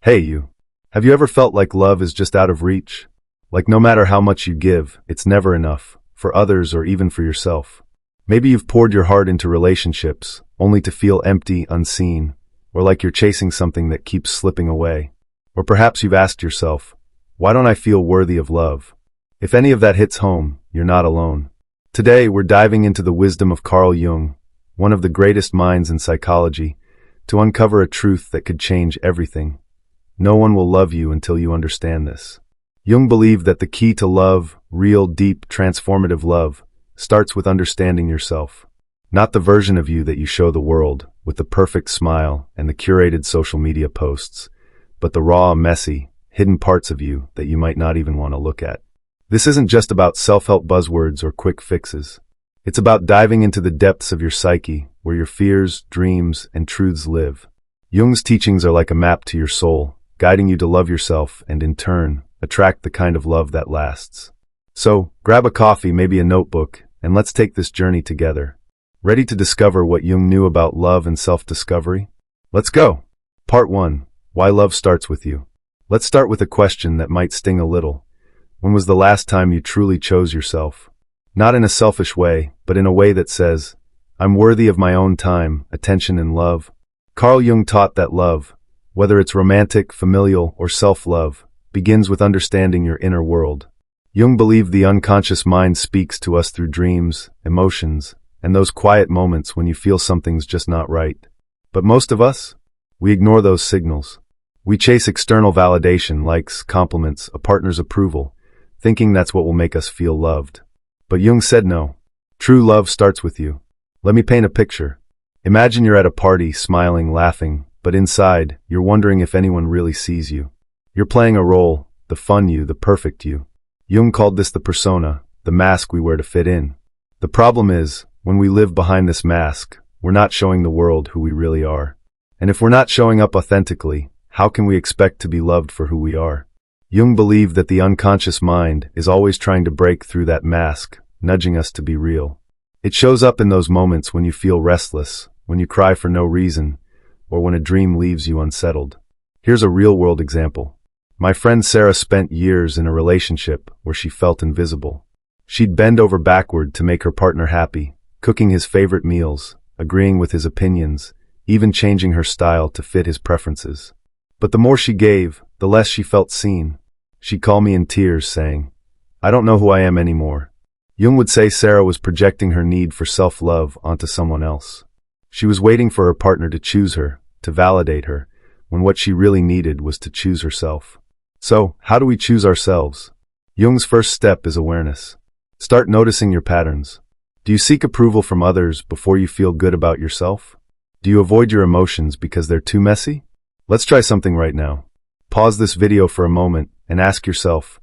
Hey you. Have you ever felt like love is just out of reach? Like no matter how much you give, it's never enough, for others or even for yourself. Maybe you've poured your heart into relationships, only to feel empty, unseen, or like you're chasing something that keeps slipping away. Or perhaps you've asked yourself, why don't I feel worthy of love? If any of that hits home, you're not alone. Today, we're diving into the wisdom of Carl Jung, one of the greatest minds in psychology, to uncover a truth that could change everything. No one will love you until you understand this. Jung believed that the key to love, real, deep, transformative love, starts with understanding yourself. Not the version of you that you show the world, with the perfect smile and the curated social media posts, but the raw, messy, hidden parts of you that you might not even want to look at. This isn't just about self-help buzzwords or quick fixes. It's about diving into the depths of your psyche, where your fears, dreams, and truths live. Jung's teachings are like a map to your soul, guiding you to love yourself and, in turn, attract the kind of love that lasts. So, grab a coffee, maybe a notebook, and let's take this journey together. Ready to discover what Jung knew about love and self-discovery? Let's go! Part 1. Why love starts with you. Let's start with a question that might sting a little. When was the last time you truly chose yourself? Not in a selfish way, but in a way that says, I'm worthy of my own time, attention, and love. Carl Jung taught that love, whether it's romantic, familial, or self-love, begins with understanding your inner world. Jung believed the unconscious mind speaks to us through dreams, emotions, and those quiet moments when you feel something's just not right. But most of us, we ignore those signals. We chase external validation, likes, compliments, a partner's approval, thinking that's what will make us feel loved. But Jung said no. True love starts with you. Let me paint a picture. Imagine you're at a party, smiling, laughing, but inside, you're wondering if anyone really sees you. You're playing a role, the fun you, the perfect you. Jung called this the persona, the mask we wear to fit in. The problem is, when we live behind this mask, we're not showing the world who we really are. And if we're not showing up authentically, how can we expect to be loved for who we are? Jung believed that the unconscious mind is always trying to break through that mask, nudging us to be real. It shows up in those moments when you feel restless, when you cry for no reason, or when a dream leaves you unsettled. Here's a real-world example. My friend Sarah spent years in a relationship where she felt invisible. She'd bend over backward to make her partner happy, cooking his favorite meals, agreeing with his opinions, even changing her style to fit his preferences. But the more she gave, the less she felt seen. She'd call me in tears, saying, I don't know who I am anymore. Jung would say Sarah was projecting her need for self-love onto someone else. She was waiting for her partner to choose her, to validate her, when what she really needed was to choose herself. So, how do we choose ourselves? Jung's first step is awareness. Start noticing your patterns. Do you seek approval from others before you feel good about yourself? Do you avoid your emotions because they're too messy? Let's try something right now. Pause this video for a moment and ask yourself,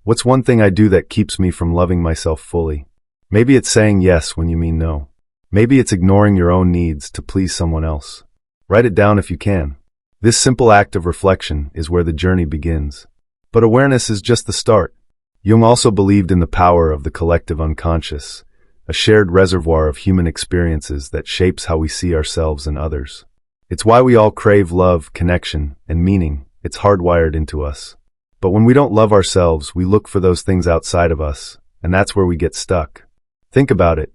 what's one thing I do that keeps me from loving myself fully? Maybe it's saying yes when you mean no. Maybe it's ignoring your own needs to please someone else. Write it down if you can. This simple act of reflection is where the journey begins. But awareness is just the start. Jung also believed in the power of the collective unconscious, a shared reservoir of human experiences that shapes how we see ourselves and others. It's why we all crave love, connection, and meaning. It's hardwired into us. But when we don't love ourselves, we look for those things outside of us, and that's where we get stuck. Think about it.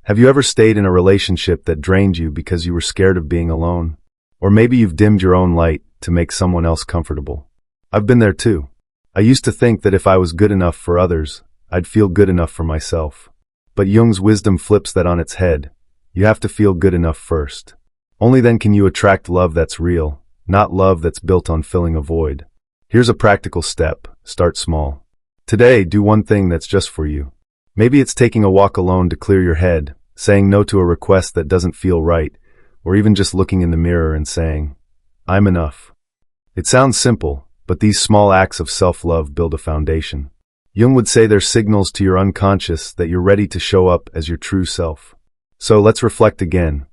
Have you ever stayed in a relationship that drained you because you were scared of being alone? Or maybe you've dimmed your own light to make someone else comfortable. I've been there too. I used to think that if I was good enough for others, I'd feel good enough for myself. But Jung's wisdom flips that on its head. You have to feel good enough first. Only then can you attract love that's real, not love that's built on filling a void. Here's a practical step. Start small. Today, do one thing that's just for you. Maybe it's taking a walk alone to clear your head, saying no to a request that doesn't feel right, or even just looking in the mirror and saying, I'm enough. It sounds simple, but these small acts of self-love build a foundation. Jung would say they're signals to your unconscious that you're ready to show up as your true self. So let's reflect again.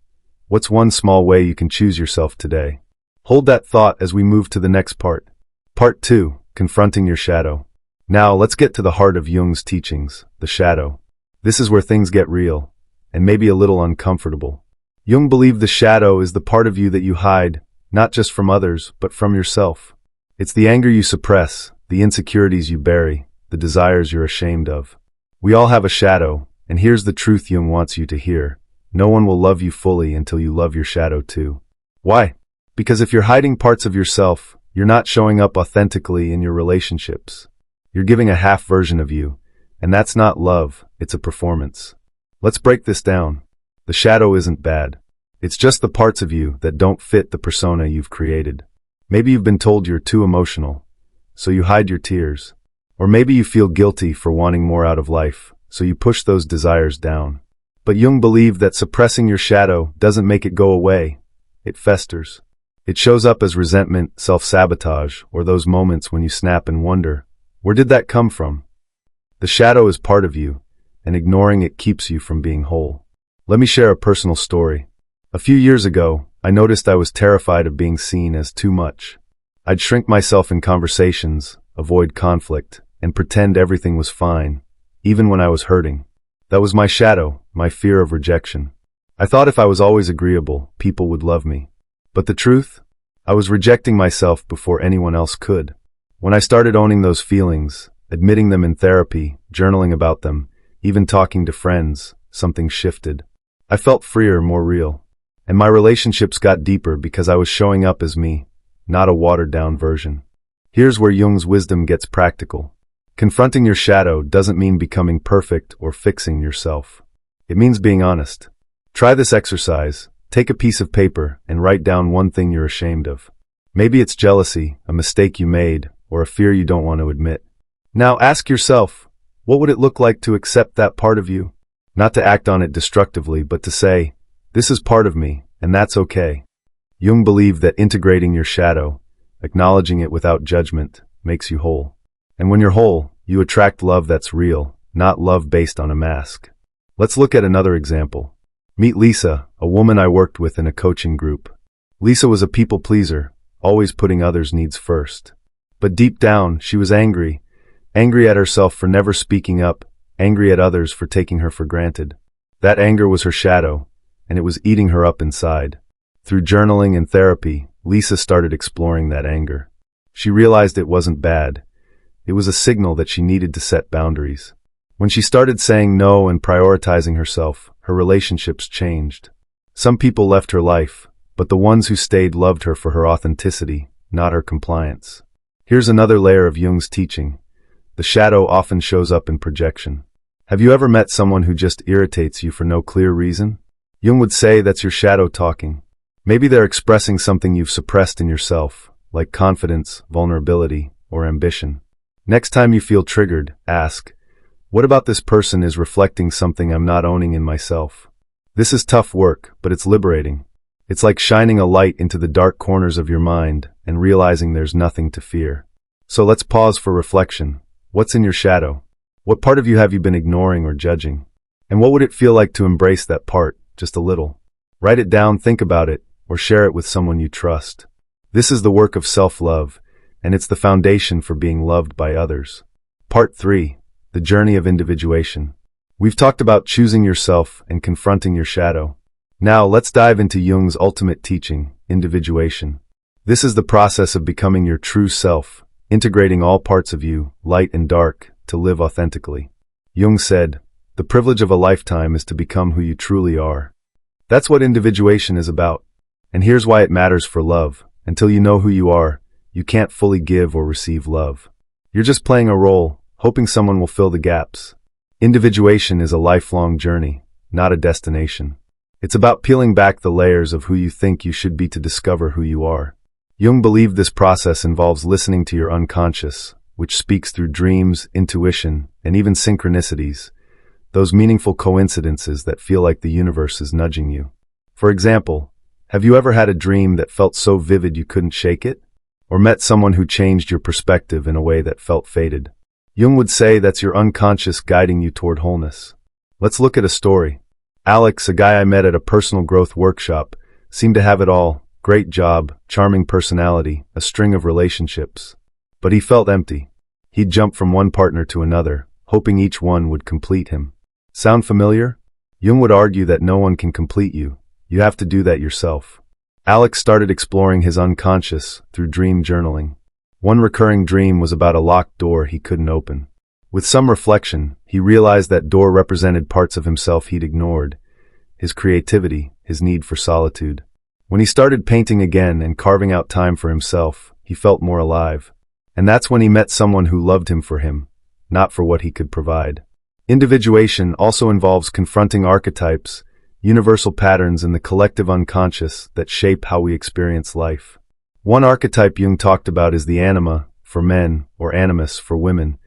What's one small way you can choose yourself today? Hold that thought as we move to the next part. Part 2, Confronting Your Shadow. Now let's get to the heart of Jung's teachings, the shadow. This is where things get real, and maybe a little uncomfortable. Jung believed the shadow is the part of you that you hide, not just from others, but from yourself. It's the anger you suppress, the insecurities you bury, the desires you're ashamed of. We all have a shadow, and here's the truth Jung wants you to hear. No one will love you fully until you love your shadow too. Why? Because if you're hiding parts of yourself, you're not showing up authentically in your relationships. You're giving a half version of you, and that's not love, it's a performance. Let's break this down. The shadow isn't bad. It's just the parts of you that don't fit the persona you've created. Maybe you've been told you're too emotional, so you hide your tears. Or maybe you feel guilty for wanting more out of life, so you push those desires down. But Jung believed that suppressing your shadow doesn't make it go away. It festers. It shows up as resentment, self-sabotage, or those moments when you snap and wonder, where did that come from? The shadow is part of you, and ignoring it keeps you from being whole. Let me share a personal story. A few years ago, I noticed I was terrified of being seen as too much. I'd shrink myself in conversations, avoid conflict, and pretend everything was fine, even when I was hurting. That was my shadow, my fear of rejection. I thought if I was always agreeable, people would love me. But the truth? I was rejecting myself before anyone else could. When I started owning those feelings, admitting them in therapy, journaling about them, even talking to friends, something shifted. I felt freer, more real. And my relationships got deeper because I was showing up as me, not a watered-down version. Here's where Jung's wisdom gets practical. Confronting your shadow doesn't mean becoming perfect or fixing yourself. It means being honest. Try this exercise. Take a piece of paper and write down one thing you're ashamed of. Maybe it's jealousy, a mistake you made, or a fear you don't want to admit. Now ask yourself, what would it look like to accept that part of you? Not to act on it destructively, but to say, this is part of me, and that's okay. Jung believed that integrating your shadow, acknowledging it without judgment, makes you whole. And when you're whole, you attract love that's real, not love based on a mask. Let's look at another example. Meet Lisa, a woman I worked with in a coaching group. Lisa was a people pleaser, always putting others' needs first. But deep down, she was angry at herself for never speaking up, angry at others for taking her for granted. That anger was her shadow, and it was eating her up inside. Through journaling and therapy, Lisa started exploring that anger. She realized it wasn't bad. It was a signal that she needed to set boundaries. When she started saying no and prioritizing herself, her relationships changed. Some people left her life, but the ones who stayed loved her for her authenticity, not her compliance. Here's another layer of Jung's teaching. The shadow often shows up in projection. Have you ever met someone who just irritates you for no clear reason? Jung would say that's your shadow talking. Maybe they're expressing something you've suppressed in yourself, like confidence, vulnerability, or ambition. Next time you feel triggered, ask, what about this person is reflecting something I'm not owning in myself? This is tough work, but it's liberating. It's like shining a light into the dark corners of your mind and realizing there's nothing to fear. So let's pause for reflection. What's in your shadow? What part of you have you been ignoring or judging? And what would it feel like to embrace that part, just a little? Write it down, think about it, or share it with someone you trust. This is the work of self-love, and it's the foundation for being loved by others. Part 3. The journey of individuation. We've talked about choosing yourself and confronting your shadow. Now let's dive into Jung's ultimate teaching, individuation. This is the process of becoming your true self, integrating all parts of you, light and dark, to live authentically. Jung said, the privilege of a lifetime is to become who you truly are. That's what individuation is about. And here's why it matters for love. Until you know who you are, you can't fully give or receive love. You're just playing a role, hoping someone will fill the gaps. Individuation is a lifelong journey, not a destination. It's about peeling back the layers of who you think you should be to discover who you are. Jung believed this process involves listening to your unconscious, which speaks through dreams, intuition, and even synchronicities, those meaningful coincidences that feel like the universe is nudging you. For example, have you ever had a dream that felt so vivid you couldn't shake it? Or met someone who changed your perspective in a way that felt fated? Jung would say that's your unconscious guiding you toward wholeness. Let's look at a story. Alex, a guy I met at a personal growth workshop, seemed to have it all. Great job, charming personality, a string of relationships. But he felt empty. He'd jump from one partner to another, hoping each one would complete him. Sound familiar? Jung would argue that no one can complete you. You have to do that yourself. Alex started exploring his unconscious through dream journaling. One recurring dream was about a locked door he couldn't open. With some reflection, he realized that door represented parts of himself he'd ignored: his creativity, his need for solitude. When he started painting again and carving out time for himself, he felt more alive. And that's when he met someone who loved him for him, not for what he could provide. Individuation also involves confronting archetypes, universal patterns in the collective unconscious that shape how we experience life. One archetype Jung talked about is the anima, for men, or animus, for women,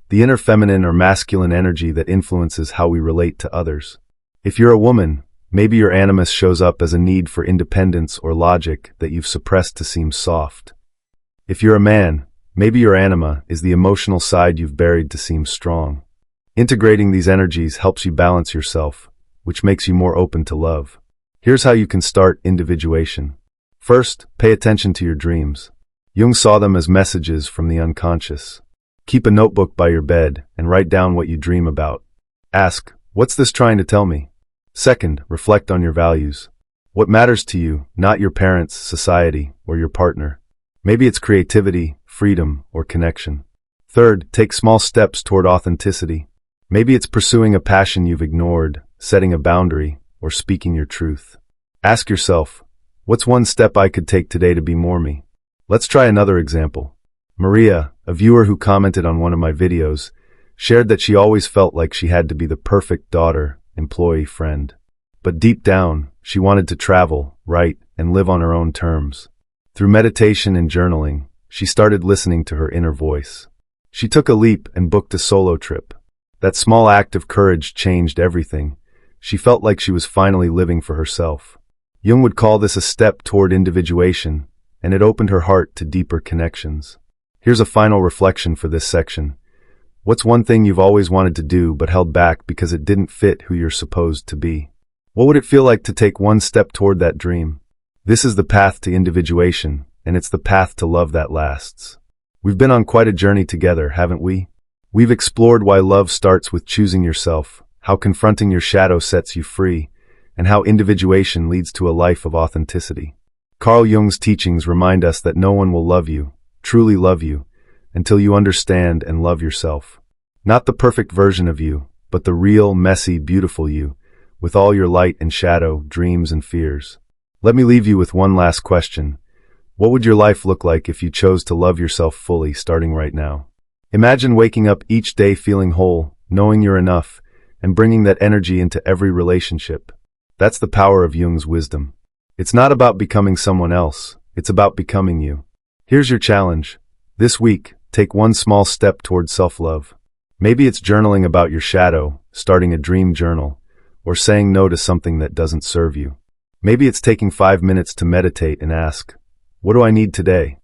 the inner feminine or masculine energy that influences how we relate to others. If you're a woman, maybe your animus shows up as a need for independence or logic that you've suppressed to seem soft. If you're a man, maybe your anima is the emotional side you've buried to seem strong. Integrating these energies helps you balance yourself, which makes you more open to love. Here's how you can start individuation. First, pay attention to your dreams. Jung saw them as messages from the unconscious. Keep a notebook by your bed and write down what you dream about. Ask, what's this trying to tell me? Second, reflect on your values. What matters to you, not your parents, society, or your partner? Maybe it's creativity, freedom, or connection. Third, take small steps toward authenticity. Maybe it's pursuing a passion you've ignored, setting a boundary, or speaking your truth. Ask yourself, what's one step I could take today to be more me? Let's try another example. Maria, a viewer who commented on one of my videos, shared that she always felt like she had to be the perfect daughter, employee, friend. But deep down, she wanted to travel, write, and live on her own terms. Through meditation and journaling, she started listening to her inner voice. She took a leap and booked a solo trip. That small act of courage changed everything. She felt like she was finally living for herself. Jung would call this a step toward individuation, and it opened her heart to deeper connections. Here's a final reflection for this section. What's one thing you've always wanted to do but held back because it didn't fit who you're supposed to be? What would it feel like to take one step toward that dream? This is the path to individuation, and it's the path to love that lasts. We've been on quite a journey together, haven't we? We've explored why love starts with choosing yourself, how confronting your shadow sets you free, and how individuation leads to a life of authenticity. Carl Jung's teachings remind us that no one will love you, truly love you, until you understand and love yourself. Not the perfect version of you, but the real, messy, beautiful you, with all your light and shadow, dreams and fears. Let me leave you with one last question. What would your life look like if you chose to love yourself fully, starting right now? Imagine waking up each day feeling whole, knowing you're enough, and bringing that energy into every relationship. That's the power of Jung's wisdom. It's not about becoming someone else, it's about becoming you. Here's your challenge. This week, take one small step towards self-love. Maybe it's journaling about your shadow, starting a dream journal, or saying no to something that doesn't serve you. Maybe it's taking 5 minutes to meditate and ask, what do I need today?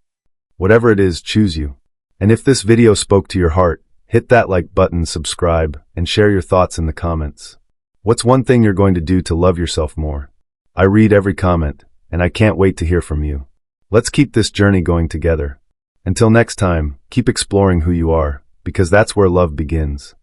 Whatever it is, choose you. And if this video spoke to your heart, hit that like button, subscribe, and share your thoughts in the comments. What's one thing you're going to do to love yourself more? I read every comment, and I can't wait to hear from you. Let's keep this journey going together. Until next time, keep exploring who you are, because that's where love begins.